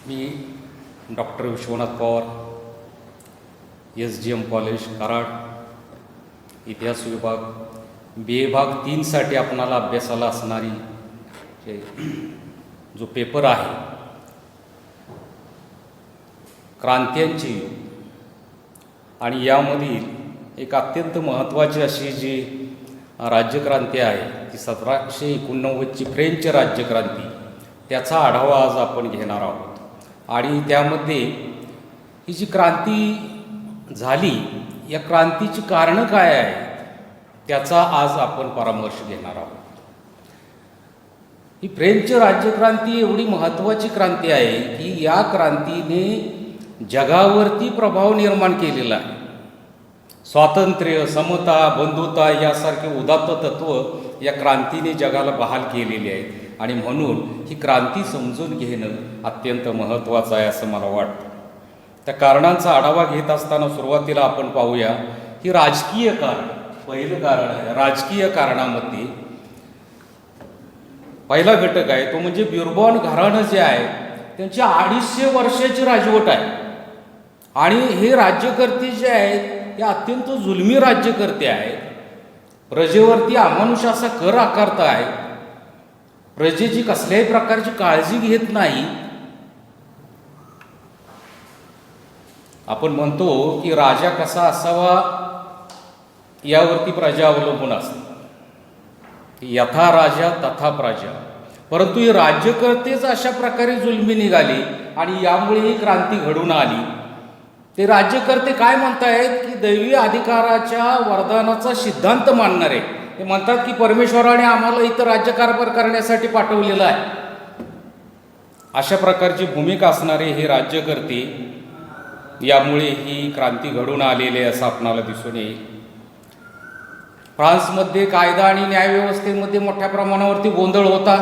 मी doctor Vishwanath Pawar, SGM college Karad, इतिहास विभाग, BA भाग 3साठी आपणाला अभ्यासाला असणारी जो पेपर आहे क्रांत्यांचे युग, आणि यामधील एक अत्यंत महत्त्वाची अशी जी राज्यक्रांती आहे ती 1789ची फ्रेंच राज्यक्रांती, त्याचा आढावा आज आपण घेणार आहोत. आणि त्यामध्ये ही जी क्रांती झाली, या क्रांतीची कारणं काय आहेत त्याचा आज आपण परामर्श घेणार आहोत. ही फ्रेंच राज्यक्रांती एवढी महत्त्वाची क्रांती आहे की या क्रांतीने जगावरती प्रभाव निर्माण केलेला आहे. स्वातंत्र्य, समता, बंधुता यासारखे उदात्त तत्त्व या क्रांतीने जगाला बहाल केलेली आहेत, आणि म्हणून ही क्रांती समजून घेणं अत्यंत महत्त्वाचं आहे असं मला वाटतं. त्या कारणांचा आढावा घेत असताना सुरुवातीला आपण पाहूया ही राजकीय कारण. पहिलं कारण आहे राजकीय कारणामध्ये पहिला घटक आहे तो म्हणजे ब्युरबॉन घराणं जे आहे त्यांची 250 वर्षाची राजवट आहे, आणि हे राज्यकर्ते जे आहेत हे अत्यंत जुलमी राज्यकर्ते आहेत. प्रजेवरती अमानुष असा कर आकारत आहे, प्रजेची कसल्याही प्रकारची काळजी घेत नाही. आपण म्हणतो की राजा कसा असावा यावरती प्रजा अवलंबून असते, यथा राजा तथा प्रजा. परंतु हे राज्यकर्तेच अशा प्रकारे जुलमी निघाली आणि यामुळे ही क्रांती घडून आली. ते राज्यकर्ते काय म्हणतायत की दैवी अधिकाराच्या वरदानाचा सिद्धांत मानणारे ते म्हणतात की परमेश्वराने आम्हाला इथं राज्यकारभार करण्यासाठी पाठवलेलं आहे. अशा प्रकारची भूमिका असणारे हे राज्यकर्ते, यामुळे ही क्रांती घडून आलेली आहे असं आपणाला दिसून येईल. फ्रान्समध्ये कायदा आणि न्यायव्यवस्थेमध्ये मोठ्या प्रमाणावरती गोंधळ होता.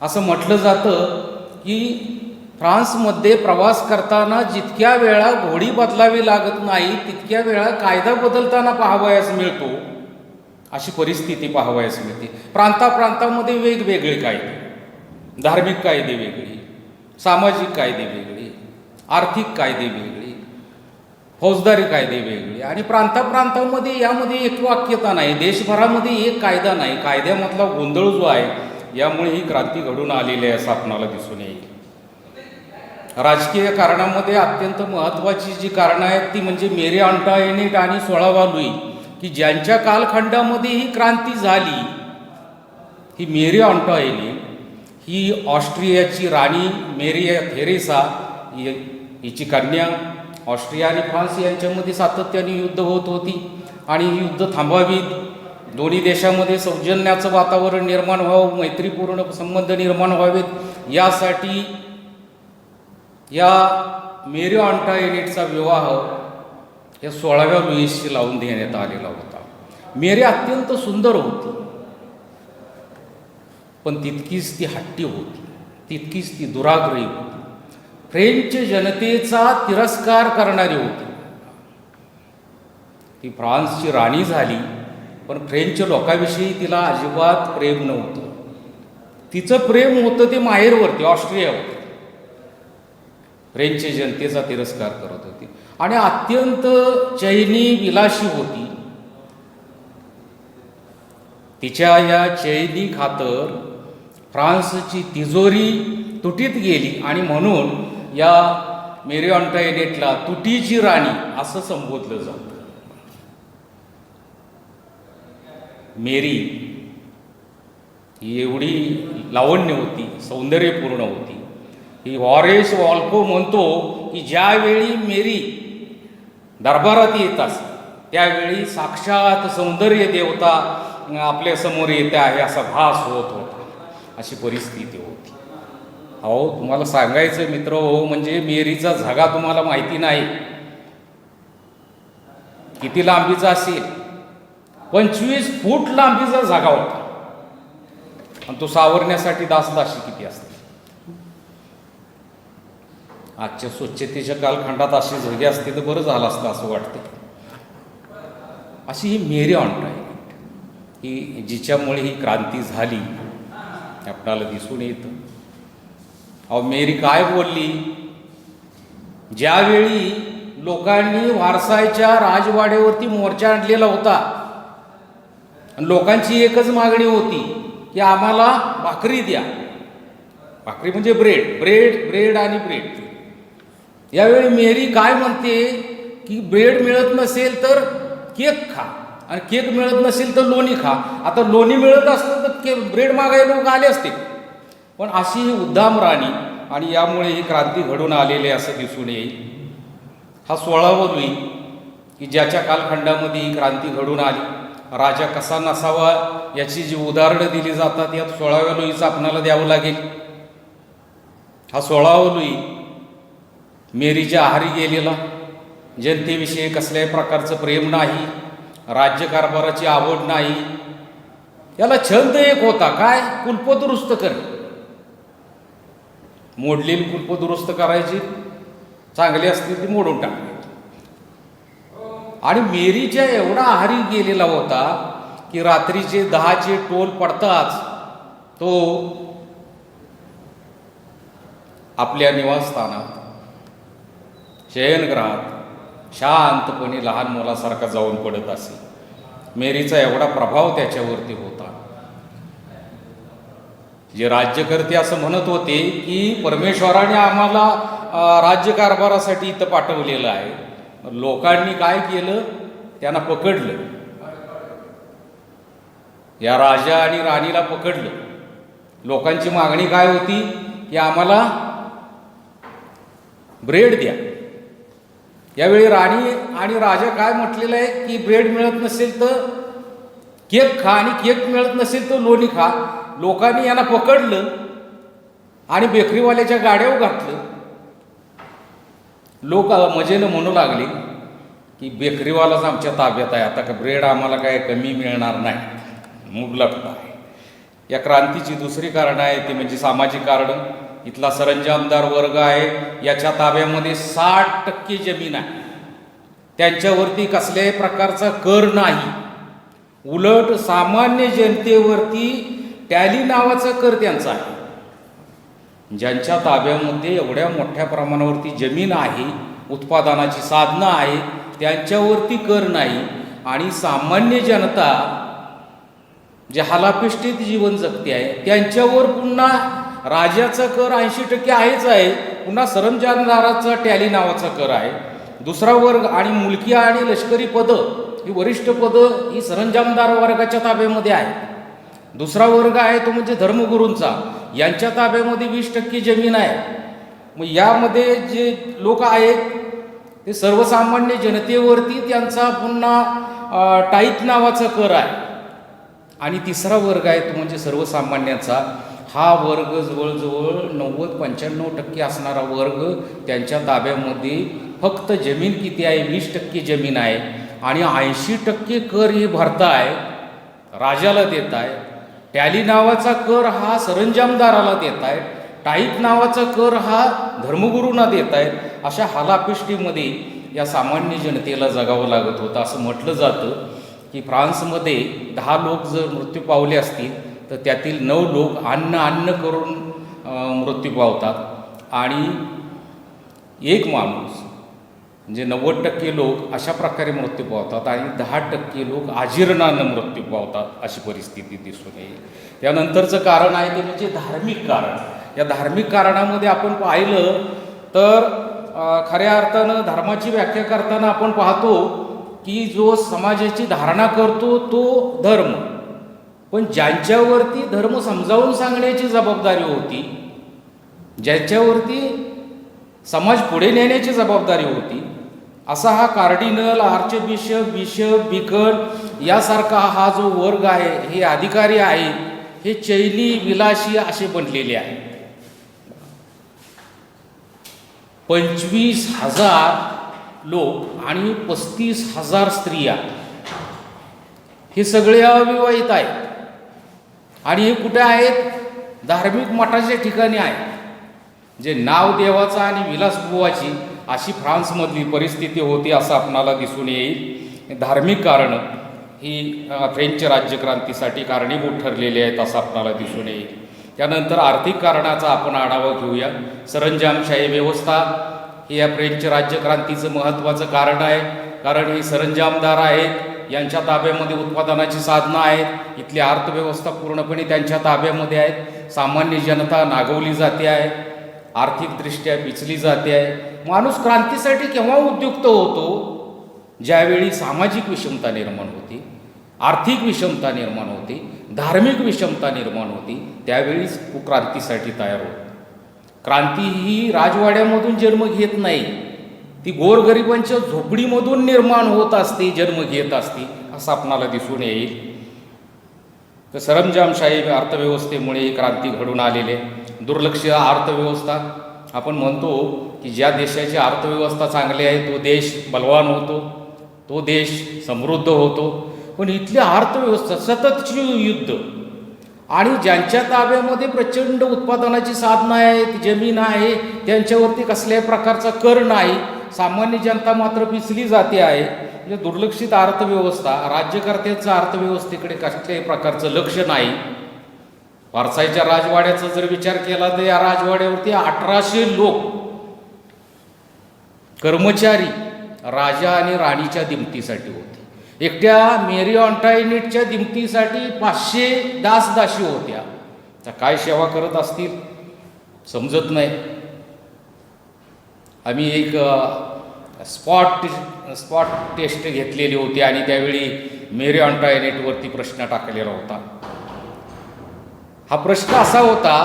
असं म्हटलं जातं की फ्रान्समध्ये प्रवास करताना जितक्या वेळा घोडी बदलावी लागत नाही तितक्या वेळा कायदा बदलताना पाहावयास मिळतो. अशी परिस्थिती पाहावयास मिळते. प्रांतामध्ये वेगवेगळे कायदे, धार्मिक कायदे वेगळे, सामाजिक कायदे वेगळे, आर्थिक कायदे वेगळे, फौजदारी कायदे वेगळे, आणि प्रांतामध्ये यामध्ये एकवाक्यता नाही. देशभरामध्ये एक कायदा नाही. कायद्यामधला गोंधळ जो आहे यामुळे ही क्रांती घडून आलेली आहे असं आपणाला दिसून येईल. राजकीय कारणामध्ये अत्यंत महत्त्वाची जी कारणं आहेत ती म्हणजे मेरी अंटायनेट आणि 16वा लुई, की ज्यांच्या कालखंडामध्ये ही क्रांती झाली. ही मेरी अंटायनेट ही ऑस्ट्रियाची राणी मेरिया थेरेसा हिची कन्या. ऑस्ट्रिया आणि फ्रान्स यांच्यामध्ये सातत्याने युद्ध होत होती, आणि ही युद्ध थांबावीत, दोन्ही देशामध्ये सौजन्याचं वातावरण निर्माण व्हावं, मैत्रीपूर्ण संबंध निर्माण व्हावेत, यासाठी या मेरी अंटायनेटचा विवाह या 16व्या लुईसशी लावून देण्यात आलेला होता. मेरी अत्यंत सुंदर होती, पण तितकीच ती हट्टी होती, तितकीच ती दुराग्रही होती. फ्रेंच जनतेचा तिरस्कार करणारी होती. ती फ्रान्सची राणी झाली, पण फ्रेंच लोकांविषयी तिला अजिबात प्रेम नव्हतं. तिचं प्रेम होतं ते माहेरवरती, ऑस्ट्रियावर. फ्रेंच जनतेचा तिरस्कार करत होती आणि अत्यंत चैनी विलासी होती. तिच्या या चैनी खातर फ्रान्सची तिजोरी तुटीत गेली, आणि म्हणून या मेरी अंटायनेटला तुटीची राणी असं संबोधलं जातं. मेरी ही एवढी लावण्य होती, सौंदर्यपूर्ण होती. ही हॉरेस वॉल्पो म्हणतो की ज्यावेळी मेरी दरबारात येत असते त्यावेळी साक्षात सौंदर्य देवता आपल्यासमोर येते आहे असा भास होत होता. अशी परिस्थिती होती. अहो, तुम्हाला सांगायचं मित्र हो, म्हणजे मेरीचा झगा तुम्हाला माहिती नाही किती लांबीचा असेल. 25 फूट लांबीचा झगा होता, आणि तो सावरण्यासाठी दासदाशी किती असते. आजच्या स्वच्छतेच्या कालखंडात अशी झगे असते तर बरं झालं असतं असं वाटते. अशी ही मेरी अंटायनेट की जिच्यामुळे ही क्रांती झाली आपल्याला दिसून येतं. अहो मेरी काय बोलली, ज्यावेळी लोकांनी वारसाईच्या राजवाड्यावरती मोर्चा आणलेला होता आणि लोकांची एकच मागणी होती की आम्हाला भाकरी द्या, भाकरी म्हणजे ब्रेड ब्रेड ब्रेड आणि ब्रेड. यावेळी मेरी काय म्हणते की ब्रेड मिळत नसेल तर केक खा, आणि केक मिळत नसेल तर लोणी खा. आता लोणी मिळत असतं तर ब्रेड मागायला लोक आले असते. पण अशी ही उद्दाम राणी, आणि यामुळे ही क्रांती घडून आलेली असं दिसून येईल. हा 16वा लुई की ज्याच्या कालखंडामध्ये ही क्रांती घडून आली. राजा कसा नसावा याची जी उदाहरणं दिली जातात यात 16व्या लुईचं आपणाला द्यावं लागेल. हा 16वा लुई मेरीच्या आहारी गेलेला, जनतेविषयी कसल्याही प्रकारचं प्रेम नाही, राज्यकारभाराची आवड नाही. याला छंद एक होता, काय? कुलप दुरुस्त करणे. मोडलेली कुलप दुरुस्त करायची, चांगली असतील ती मोडून टाकली. आणि मेरीच्या एवढा आहारी गेलेला होता की रात्रीचे 10चे टोल पडताच तो आपल्या निवासस्थानात शयनगृहात शांतपणे लहान मुलासारखा जाऊन पडत असे. मेरीचा एवढा प्रभाव त्याच्यावरती होता. जे राज्यकर्ते असं म्हणत होते की परमेश्वराने आम्हाला राज्यकारभारासाठी इथं पाठवलेलं आहे, लोकांनी काय केलं, त्यांना पकडलं, या राजा आणि राणीला पकडलं. लोकांची मागणी काय होती की आम्हाला ब्रेड द्या. यावेळी राणी आणि राजा काय म्हटलेलं आहे की ब्रेड मिळत नसेल तर केक खा, आणि केक मिळत नसेल तर लोणी खा. लोकांनी यांना पकडलं आणि बेकरीवाल्याच्या गाड्यावर घातलं. लोक मजेनं म्हणू लागले की बेकरीवालाच आमच्या ताब्यात आहे, आता का ब्रेड आम्हाला काय कमी मिळणार नाही, मुबलक आहे. या क्रांतीची दुसरी कारणं आहे ती म्हणजे सामाजिक कारणं. इथला सरंजामदार वर्ग आहे, याच्या ताब्यामध्ये 60% जमीन आहे, त्यांच्यावरती कसल्याही प्रकारचा कर नाही. उलट सामान्य जनतेवरती टॅली नावाचा कर त्यांचा आहे. ज्यांच्या ताब्यामध्ये एवढ्या मोठ्या प्रमाणावरती जमीन आहे, उत्पादनाची साधनं आहे, त्यांच्यावरती कर नाही. आणि सामान्य जनता जे हालापिष्टीत जीवन जगते आहे त्यांच्यावर पुन्हा राजाचा कर 80% आहेच आहे, पुन्हा सरंजामदाराचा टॅली नावाचा कर आहे. दुसरा वर्ग आणि मुलकी आणि लष्करी पदं ही वरिष्ठ पदं ही सरंजामदार वर्गाच्या ताब्यामध्ये आहे. दुसरा वर्ग आहे तो म्हणजे धर्मगुरूंचा, यांच्या ताब्यामध्ये 20% जमीन आहे. मग यामध्ये जे लोक आहेत ते सर्वसामान्य जनतेवरती त्यांचा पुन्हा टाईप नावाचा कर आहे. आणि तिसरा वर्ग आहे तो म्हणजे सर्वसामान्यांचा. हा वर्ग जवळजवळ 90-95% असणारा वर्ग, त्यांच्या ताब्यामध्ये फक्त जमीन किती आहे? 20% जमीन आहे. आणि 80% कर हे भरताय, राजाला देत आहे. टॅली नावाचा कर हा सरंजामदाराला देत आहे, टाईप नावाचा कर हा धर्मगुरूंना देत आहेत. अशा हालापिष्टीमध्ये या सामान्य जनतेला जगावं लागत होतं. असं म्हटलं जातं की फ्रान्समध्ये 10 लोक जर मृत्यू पावले असतील तर त्यातील 9 लोक अन्न करून मृत्यू पावतात, आणि एक माणूस म्हणजे 90% लोक अशा प्रकारे मृत्यू पावतात, आणि 10% लोक आजीर्णानं मृत्यू पावतात. अशी परिस्थिती दिसून येईल. त्यानंतरचं कारण आहे ते म्हणजे धार्मिक कारण. या धार्मिक कारणामध्ये आपण पाहिलं तर खऱ्या अर्थानं धर्माची व्याख्या करताना आपण पाहतो की जो समाजाची धारणा करतो तो धर्म, पण ज्यांच्यावरती धर्म समजावून सांगण्याची जबाबदारी होती, ज्यांच्यावरती समाज पुढे नेण्याची जबाबदारी होती, असा हा कार्डिनल, आर्चबिशप, बिशप, बिकन यासारखा हा जो वर्ग आहे, हे अधिकारी आहे, हे चैनी विलासी असे बनलेले आहेत. 25,000 लोक आणि 35,000 स्त्रिया, हे सगळे अविवाहित आहेत. आणि हे कुठे आहेत? धार्मिक मठाच्या ठिकाणी आहेत, जे नाव देवाचं आणि विलासबुवाची अशी फ्रान्समधली परिस्थिती होती असं आपणाला दिसून येईल. धार्मिक कारणं ही फ्रेंच राज्यक्रांतीसाठी कारणीभूत ठरलेली आहेत असं आपणाला दिसून येईल. त्यानंतर आर्थिक कारणाचा आपण आढावा घेऊया. सरंजामशाही व्यवस्था ही या फ्रेंच राज्यक्रांतीचं महत्त्वाचं कारण आहे. कारण ही सरंजामदार आहेत, यांच्या ताब्यामध्ये उत्पादनाची साधनं आहेत, इथली अर्थव्यवस्था पूर्णपणे त्यांच्या ताब्यामध्ये आहेत. सामान्य जनता नागवली जाते आहे, आर्थिकदृष्ट्या पिचली जाते आहे. माणूस क्रांतीसाठी केव्हा उद्युक्त होतो? ज्यावेळी सामाजिक विषमता निर्माण होती, आर्थिक विषमता निर्माण होती, धार्मिक विषमता निर्माण होती, त्यावेळीच तो क्रांतीसाठी तयार होतो. क्रांती ही राजवाड्यामधून जन्म घेत नाही, ती गोरगरिबांच्या झोपडीमधून निर्माण होत असते, जन्म घेत असते, असं आपणाला दिसून येईल. तर सरंजामशाही अर्थव्यवस्थेमुळे ही क्रांती घडून आलेली आहे. दुर्लक्षित अर्थव्यवस्था आपण म्हणतो की ज्या देशाची अर्थव्यवस्था चांगली आहे तो देश बलवान होतो, तो देश समृद्ध होतो. पण इथली अर्थव्यवस्था सततची युद्ध आणि ज्यांच्या ताब्यामध्ये प्रचंड उत्पादनाची साधनं आहेत, जमीन आहे, त्यांच्यावरती कसल्याही प्रकारचा कर नाही, सामान्य जनता मात्र पिचली जाते आहे. म्हणजे दुर्लक्षित अर्थव्यवस्था, राज्यकर्त्यांचं अर्थव्यवस्थेकडे कसल्याही प्रकारचं लक्ष नाही. व्हर्सायच्या राजवाड्याचा जर विचार केला तर या राजवाड्यावरती 1800 लोक कर्मचारी राजा आणि राणीच्या दिमतीसाठी होते. एकट्या मेरी ऑन्टायनेटच्या दिमतीसाठी 500 दासदासी होत्या. त्या काय सेवा करत असतील समजत नाही. आम्ही एक स्पॉट टेस्ट घेतलेली होती आणि त्यावेळी मेरी ऑन्टायनेटवरती प्रश्न टाकलेला होता. हा प्रश्न असा होता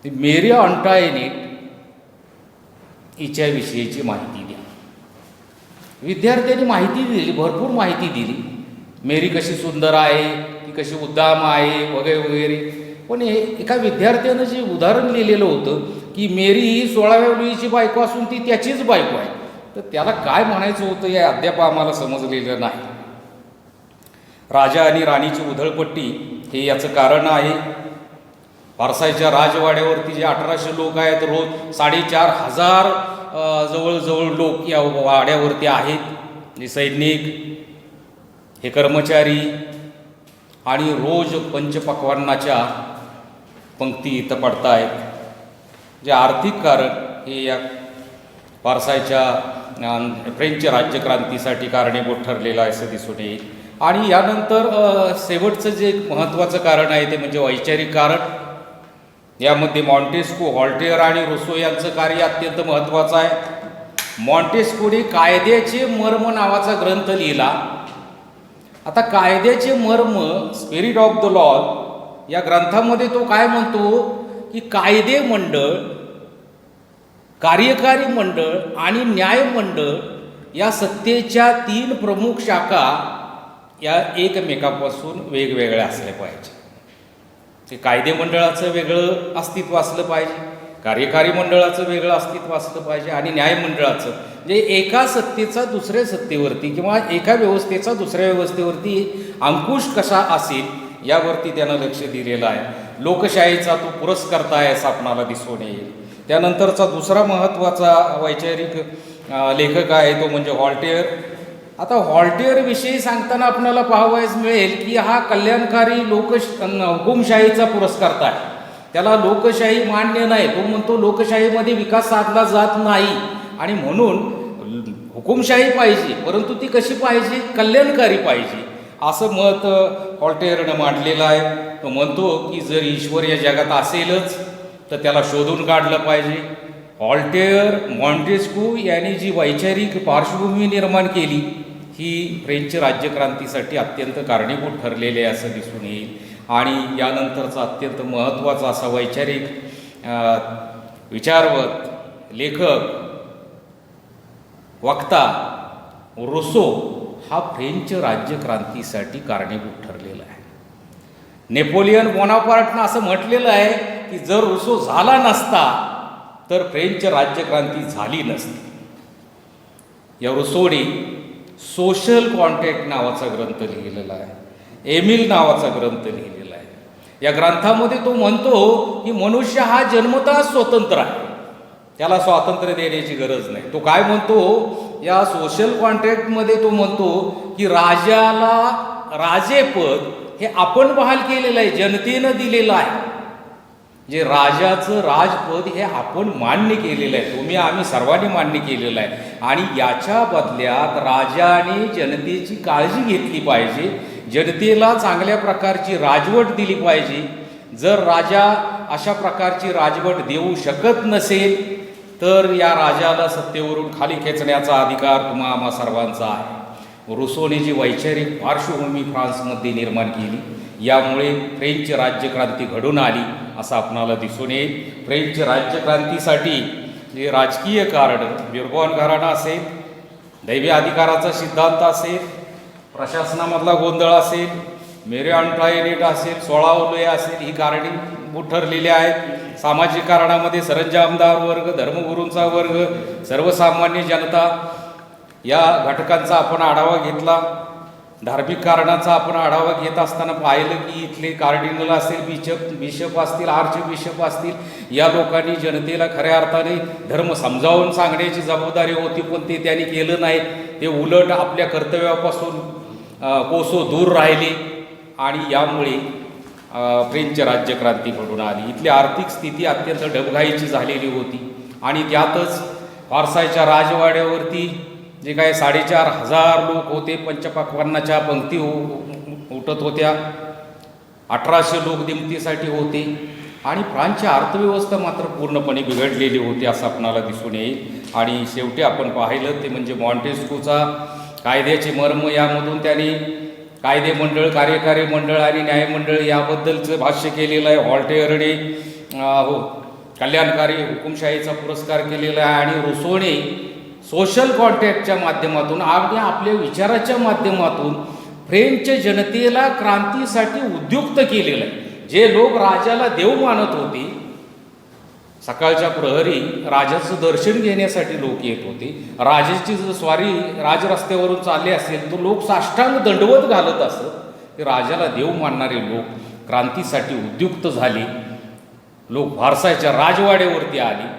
की मेरी ऑन्टायनेट हिच्या विषयीची माहिती द्या. विद्यार्थ्यांनी माहिती दिली, भरपूर माहिती दिली. मेरी कशी सुंदर आहे, ती कशी उद्दाम आहे, वगैरे वगैरे. पण एका विद्यार्थ्यानं जे उदाहरण लिहिलेलं होतं की मेरी ही 16व्या लुईची बायको असून ती त्याचीच बायको आहे, तर त्याला काय म्हणायचं होतं हे अद्याप आम्हाला समजलेलं नाही. राजा आणि राणीची उधळपट्टी हे याचं कारण आहे. व्हर्सायच्या राजवाड्यावरती जे 1800 लोक आहेत, रोज 4500 जवळजवळ लोक या वाड्यावरती आहेत. हे सैनिक, हे कर्मचारी, आणि रोज पंचपक्वान्नाच्या पंक्ती इथं पडत आहेत. जे आर्थिक कारण हे या व्हर्सायच्या फ्रेंच राज्यक्रांतीसाठी कारणीभूत ठरलेलं आहे असं दिसून येईल. आणि यानंतर शेवटचं जे महत्त्वाचं कारण आहे ते म्हणजे वैचारिक कारण. यामध्ये मॉन्टेस्क्यू, व्हॉल्टेअर आणि रुसो यांचं कार्य अत्यंत महत्त्वाचं आहे. मॉन्टेस्क्यूने कायद्याचे मर्म नावाचा ग्रंथ लिहिला. आता कायद्याचे मर्म, स्पिरिट ऑफ द लॉ, या ग्रंथामध्ये तो काय म्हणतो की कायदे मंडळ, कार्यकारी मंडळ आणि न्यायमंडळ या सत्तेच्या 3 प्रमुख शाखा या एकमेकापासून वेगवेगळ्या असल्या पाहिजे. ते कायदे मंडळाचं वेगळं अस्तित्व असलं पाहिजे, कार्यकारी मंडळाचं वेगळं अस्तित्व असलं पाहिजे आणि न्यायमंडळाचं, म्हणजे एका सत्तेचा दुसऱ्या सत्तेवरती किंवा एका व्यवस्थेचा दुसऱ्या व्यवस्थेवरती अंकुश कसा असेल यावरती त्यानं लक्ष दिलेलं आहे. लोकशाहीचा तो पुरस्कर्ता आहे असं आपणाला दिसून येईल. त्यानंतरचा दुसरा महत्त्वाचा वैचारिक लेखक आहे तो म्हणजे व्हॉल्टेअर. आता व्हॉल्टेअरविषयी सांगताना आपल्याला पाहावयास मिळेल की हा कल्याणकारी हुकुमशाहीचा पुरस्कर्ता आहे. त्याला लोकशाही मान्य नाही. तो म्हणतो लोकशाहीमध्ये विकास साधला जात नाही आणि म्हणून हुकुमशाही पाहिजे, परंतु ती कशी पाहिजे? कल्याणकारी पाहिजे, असं मत व्हॉल्टेअरनं मांडलेलं आहे. तो म्हणतो की जर ईश्वर या जगात असेलच तर त्याला शोधून काढलं पाहिजे. व्हॉल्टेअर, मॉन्टेस्क्यू यांनी जी वैचारिक पार्श्वभूमी निर्माण केली ही फ्रेंच राज्यक्रांतीसाठी अत्यंत कारणीभूत ठरलेले आहे असं दिसून येईल. आणि यानंतरचा अत्यंत महत्त्वाचा असा वैचारिक विचारवत लेखक, वक्ता रुसो हा फ्रेंच राज्यक्रांतीसाठी कारणीभूत ठरलेला आहे. नेपोलियन बोनापार्टनं असं म्हटलेलं आहे की जर रुसो झाला नसता तर फ्रेंच राज्यक्रांती झाली नसती. या रुसोने सोशल कॉन्ट्रॅक्ट नावाचा ग्रंथ लिहिलेला आहे, एमिल नावाचा ग्रंथ लिहिलेला आहे. या ग्रंथामध्ये तो म्हणतो की मनुष्य हा जन्मतः स्वतंत्र आहे, त्याला स्वातंत्र्य देण्याची गरज नाही. तो काय म्हणतो या सोशल कॉन्ट्रॅक्टमध्ये? तो म्हणतो की राजाला राजेपद हे आपण बहाल केलेलं आहे, जनतेनं दिलेलं आहे. जे राजाचं राजपद हे आपण मान्य केलेलं आहे, तुम्ही आम्ही सर्वांनी मान्य केलेलं आहे. आणि याच्या बदल्यात राजाने जनतेची काळजी घेतली पाहिजे, जनतेला चांगल्या प्रकारची राजवट दिली पाहिजे. जर राजा अशा प्रकारची राजवट देऊ शकत नसेल तर या राजाला सत्तेवरून खाली खेचण्याचा अधिकार तुम्हा आम्हा सर्वांचा आहे. रुसोने जी वैचारिक पार्श्वभूमी फ्रान्समध्ये निर्माण केली, यामुळे फ्रेंच राज्यक्रांती घडून आली असं आपणाला दिसून येईल. फ्रेंच राज्यक्रांतीसाठी जे राजकीय कारण, ब्युर्बॉन घराणा असेल, दैवी अधिकाराचा सिद्धांत असेल, प्रशासनामधला गोंधळ असेल, मेरी अंटायनेट असेल, 16 वलय असेल, ही कारणे मूळ ठरलेली आहेत. सामाजिक कारणामध्ये सरंजामदार वर्ग, धर्मगुरूंचा वर्ग, सर्वसामान्य जनता या घटकांचा आपण आढावा घेतला. धार्मिक कारणाचा आपण आढावा घेत असताना पाहिलं की इथले कार्डिनल असेल, बिशप असतील, आर्च बिशप असतील, या लोकांनी जनतेला खऱ्या अर्थाने धर्म समजावून सांगण्याची जबाबदारी होती, पण ते त्यांनी केलं नाही. ते उलट आपल्या कर्तव्यापासून कोसो दूर राहिले आणि यामुळे फ्रेंच राज्यक्रांती घडून आली. इथली आर्थिक स्थिती अत्यंत डबघाईची झालेली होती आणि त्यातच वारसाच्या राजवाड्यावरती जे काय 4,500 लोक होते, पंचपक्वान्नाच्या पंक्ती उठत होत्या, 1800 लोक दिमतीसाठी होते आणि फ्रान्सची अर्थव्यवस्था मात्र पूर्णपणे बिघडलेली होती असं आपणाला दिसून येईल. आणि शेवटी आपण पाहिलं ते म्हणजे मॉन्टेस्क्यूचा कायद्याचे मर्म, यामधून त्यांनी कायदे मंडळ, कार्यकारी मंडळ आणि न्यायमंडळ याबद्दलचं भाष्य केलेलं आहे. व्हॉल्टेअरने कल्याणकारी हुकुमशाहीचा पुरस्कार केलेला आहे आणि रुसोने सोशल कॉन्टॅक्टच्या माध्यमातून, अगदी आपल्या विचाराच्या माध्यमातून फ्रेंच जनतेला क्रांतीसाठी उद्युक्त केलेलं आहे. जे लोक राजाला देव मानत होते, सकाळच्या प्रहरी राजाचं दर्शन घेण्यासाठी लोक येत होते, राजाची जर स्वारी राजरस्त्यावरून चालली असेल तर लोक साष्टांग दंडवत घालत असत. ते राजाला देव मानणारे लोक क्रांतीसाठी उद्युक्त झाले. लोक भारसाच्या राजवाड्यावरती आले,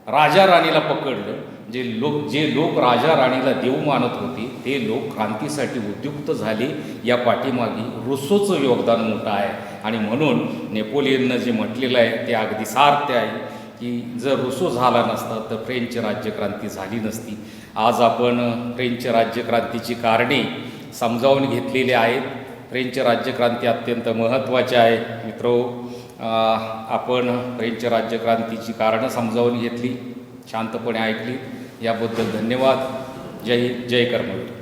राजा राणीला पकडलं. जे लोक राजा राणीला देव मानत होते ते लोक क्रांतीसाठी उद्युक्त झाले. या पाठीमागे रुसोचं योगदान मोठं आहे आणि म्हणून नेपोलियननं जे म्हटलेलं आहे ते अगदी सार्थ आहे की जर रुसो झाला नसता तर फ्रेंच राज्यक्रांती झाली नसती. आज आपण फ्रेंच राज्यक्रांतीची कारणे समजावून घेतलेली आहेत. फ्रेंच राज्यक्रांती अत्यंत महत्त्वाची आहे. मित्रो, आपण फ्रेंच राज्यक्रांतीची कारणं समजावून घेतली, शांतपणे ऐकली, याबद्दल धन्यवाद. जय हिंद, जय कर्मवीर.